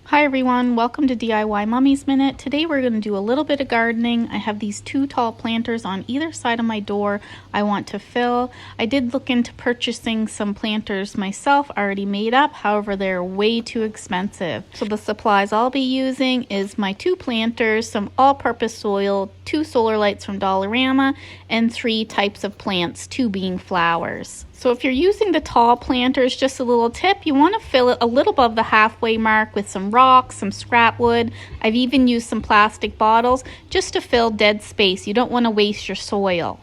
Hi everyone, welcome to DIY Mommy's Minute. Today we're going to do a little bit of gardening. I have these two tall planters on either side of my door I want to fill. I did look into purchasing some planters myself already made up, however they're way too expensive. So the supplies I'll be using is my two planters, some all-purpose soil, 2 solar lights from Dollarama, and 3 types of plants, 2 being flowers. So if you're using the tall planters, just a little tip, you want to fill it a little above the halfway mark with some rocks, some scrap wood. I've even used some plastic bottles just to fill dead space. You don't want to waste your soil.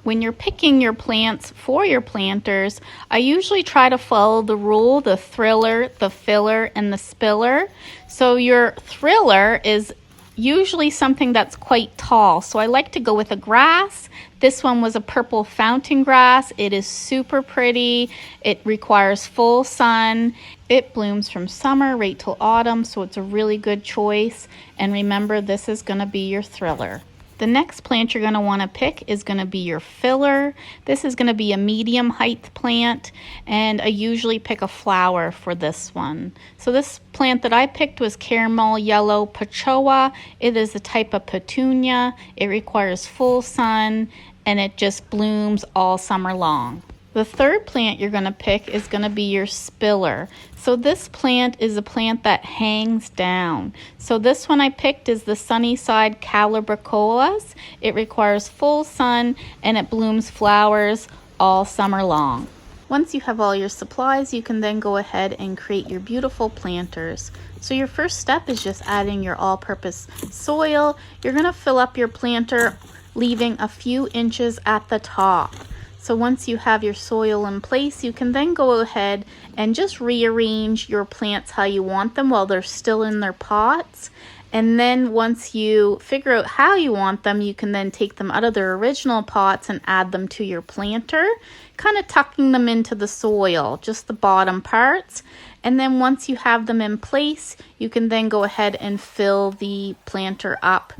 When you're picking your plants for your planters, I usually try to follow the rule, the thriller, the filler, and the spiller. So your thriller is usually something that's quite tall. So I like to go with a grass. This one was a purple fountain grass. It is super pretty. It requires full sun. It blooms from summer right till autumn, so it's a really good choice. And remember, this is going to be your thriller. The next plant you're going to want to pick is going to be your filler. This is going to be a medium height plant, and I usually pick a flower for this one. So this plant that I picked was caramel yellow pachoa. It is a type of petunia. It requires full sun, and it just blooms all summer long. The third plant you're going to pick is going to be your spiller. So this plant is a plant that hangs down. So this one I picked is the Sunnyside calibricolas. It requires full sun and it blooms flowers all summer long. Once you have all your supplies, you can then go ahead and create your beautiful planters. So your first step is just adding your all-purpose soil. You're going to fill up your planter, leaving a few inches at the top. So once you have your soil in place, you can then go ahead and just rearrange your plants how you want them while they're still in their pots. And then once you figure out how you want them, you can then take them out of their original pots and add them to your planter, kind of tucking them into the soil, just the bottom parts. And then once you have them in place, you can then go ahead and fill the planter up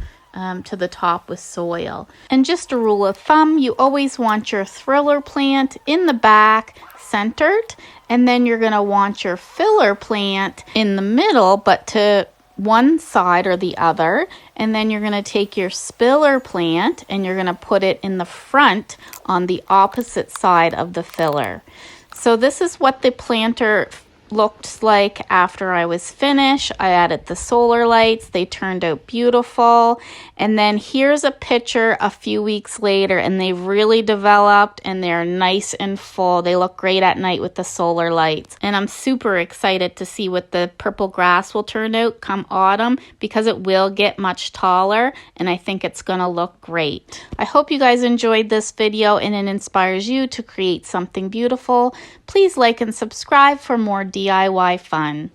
to the top with soil. And just a rule of thumb, you always want your thriller plant in the back centered, and then you're going to want your filler plant in the middle but to one side or the other, and then you're going to take your spiller plant and you're going to put it in the front on the opposite side of the filler. So this is what the planter looked like after I was finished. I added the solar lights. They turned out beautiful. And then here's a picture a few weeks later, and they've really developed and they're nice and full. They look great at night with the solar lights. And I'm super excited to see what the purple grass will turn out come autumn, because it will get much taller and I think it's going to look great. I hope you guys enjoyed this video and it inspires you to create something beautiful. Please like and subscribe for more DIY fun.